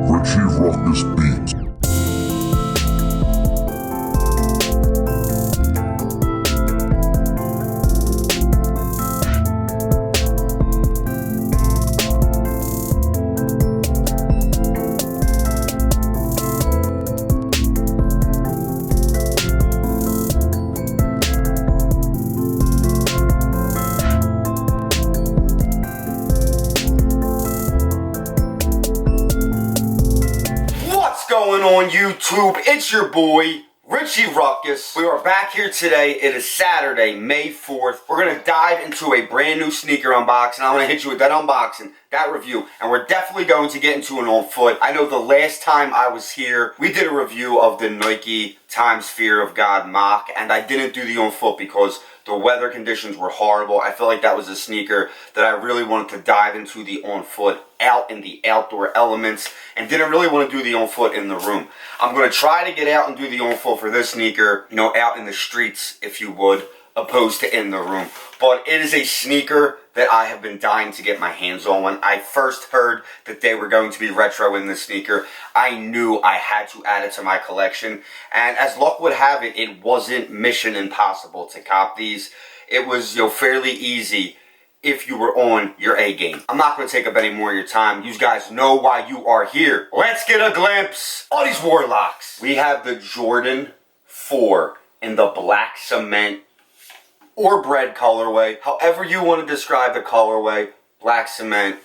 Richie Ruckus Beats. What's going on YouTube? It's your boy, Richie Ruckus. We are back here today. It is Saturday, May 4th. We're going to dive into a brand new sneaker unboxing. I'm going to hit you with that unboxing, that review, and we're definitely going to get into an on foot. I know the last time I was here, we did a review of the Nike Times Fear of God mock, and I didn't do the on foot because the weather conditions were horrible. I felt like that was a sneaker that I really wanted to dive into the on foot, out in the outdoor elements, and didn't really want to do the on foot in the room. I'm going to try to get out and do the on foot for this sneaker, you know, out in the streets, if you would, opposed to in the room. But it is a sneaker that I have been dying to get my hands on. When I first heard that they were going to be retro in this sneaker, I knew I had to add it to my collection. And as luck would have it, it wasn't mission impossible to cop these. It was, you know, fairly easy if you were on your A game. I'm not going to take up any more of your time. You guys know why you are here. Let's get a glimpse of these Warlocks. We have the Jordan 4 in the black cement or Bred colorway. However you want to describe the colorway, black cement,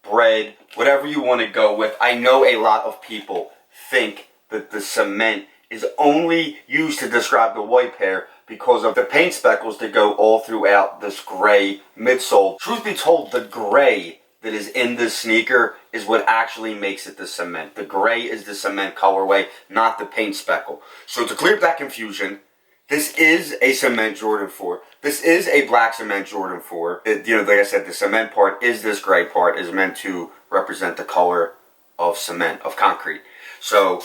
Bred, whatever you want to go with. I know a lot of people think that the cement is only used to describe the white pair because of the paint speckles that go all throughout this gray midsole. Truth be told, the gray that is in this sneaker is what actually makes it the cement. The gray is the cement colorway, not the paint speckle. So to clear up that confusion, this is a cement Jordan 4. This is a black cement Jordan 4. You know, like I said, the cement part is this gray part, is meant to represent the color of cement, of concrete. So,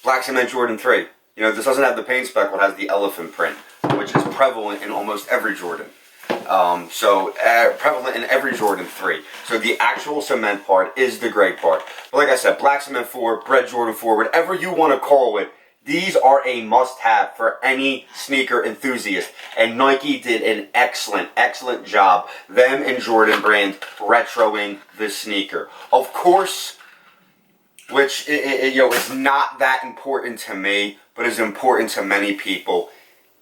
black cement Jordan 3. You know, this doesn't have the paint speckle, it has the elephant print, which is prevalent in almost every Jordan. Prevalent in every Jordan 3. So the actual cement part is the gray part. But like I said, black cement 4, Bred Jordan 4, whatever you want to call it, these are a must-have for any sneaker enthusiast. And Nike did an excellent, excellent job, them and Jordan Brand, retroing this sneaker. Of course, which you know, is not that important to me, but is important to many people,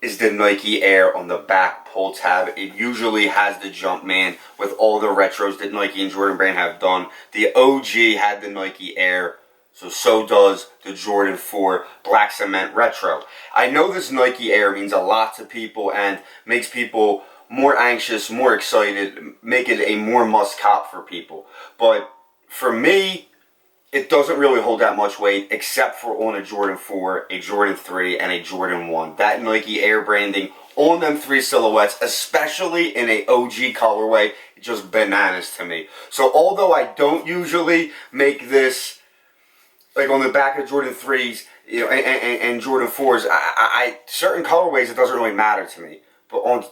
is the Nike Air on the back pull tab. It usually has the Jumpman with all the retros that Nike and Jordan Brand have done. The OG had the Nike Air, so does the Jordan 4 Black Cement Retro. I know this Nike Air means a lot to people and makes people more anxious, more excited, make it a more must cop for people. But for me, it doesn't really hold that much weight except for on a Jordan 4, a Jordan 3, and a Jordan 1. That Nike Air branding on them three silhouettes, especially in a OG colorway, it's just bananas to me. So although I don't usually make this, like on the back of Jordan 3s, you know, and Jordan 4s, certain colorways it doesn't really matter to me. But on,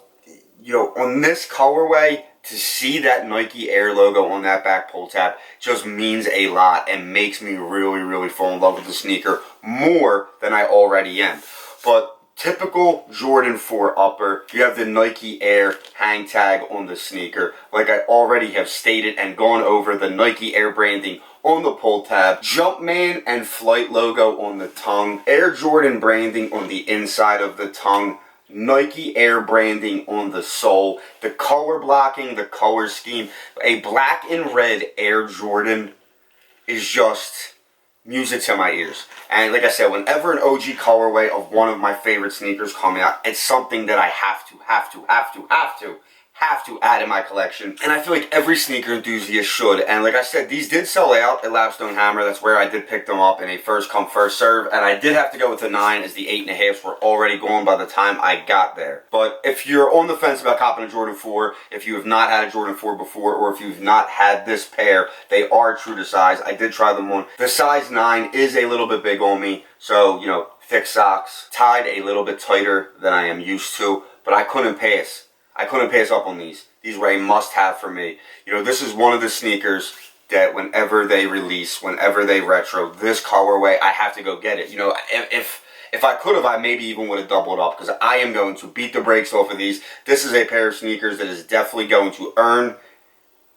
you know, on this colorway, to see that Nike Air logo on that back pull tab just means a lot and makes me really, really fall in love with the sneaker more than I already am. But typical Jordan 4 upper, you have the Nike Air hang tag on the sneaker. Like I already have stated and gone over, the Nike Air branding on the pull tab, Jumpman and Flight logo on the tongue, Air Jordan branding on the inside of the tongue, Nike Air branding on the sole, the color blocking, the color scheme. A black and red Air Jordan is just music to my ears. And like I said, whenever an OG colorway of one of my favorite sneakers come out, it's something that I have to add in my collection. And I feel like every sneaker enthusiast should. And like I said, these did sell out at Lapstone Hammer. That's where I did pick them up in a first come first serve. And I did have to go with the 9 as the 8.5s were already gone by the time I got there. But if you're on the fence about copping a Jordan 4, if you have not had a Jordan 4 before, or if you've not had this pair, they are true to size. I did try them on. The size 9 is a little bit big on me. So, you know, thick socks, tied a little bit tighter than I am used to. But I couldn't pass. I couldn't pass up on these. These were a must-have for me. You know, this is one of the sneakers that whenever they release, whenever they retro, this colorway, I have to go get it. You know, if I could have, I maybe even would have doubled up, because I am going to beat the brakes off of these. This is a pair of sneakers that is definitely going to earn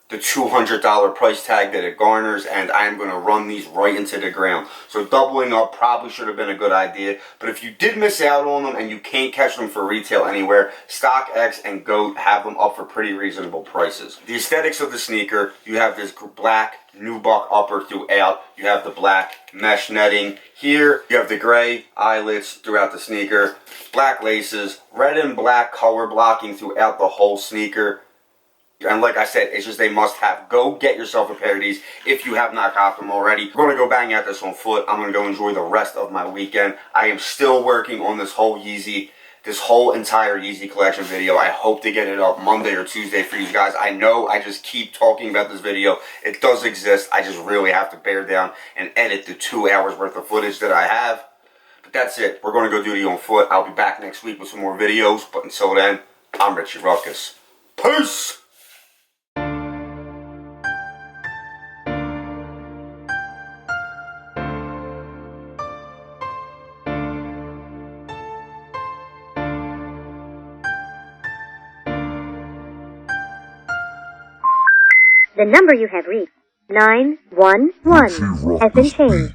the $200 price tag that it garners, and I am going to run these right into the ground. So doubling up probably should have been a good idea, but if you did miss out on them and you can't catch them for retail anywhere, StockX and GOAT have them up for pretty reasonable prices. The aesthetics of the sneaker, you have this black nubuck upper throughout, you have the black mesh netting here, you have the gray eyelets throughout the sneaker, black laces, red and black color blocking throughout the whole sneaker. And like I said, it's just a must-have. Go get yourself a pair of these if you have not got them already. We're going to go bang out this on foot. I'm going to go enjoy the rest of my weekend. I am still working on this whole entire Yeezy collection video. I hope to get it up Monday or Tuesday for you guys. I know I just keep talking about this video. It does exist. I just really have to bear down and edit the 2 hours worth of footage that I have. But that's it. We're going to go do the on foot. I'll be back next week with some more videos. But until then, I'm Richie Ruckus. Peace! The number you have reached, 911, has been changed.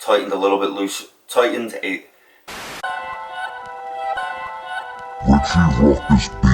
Tightened a little bit loose. Tightened a... Richie Ruckus.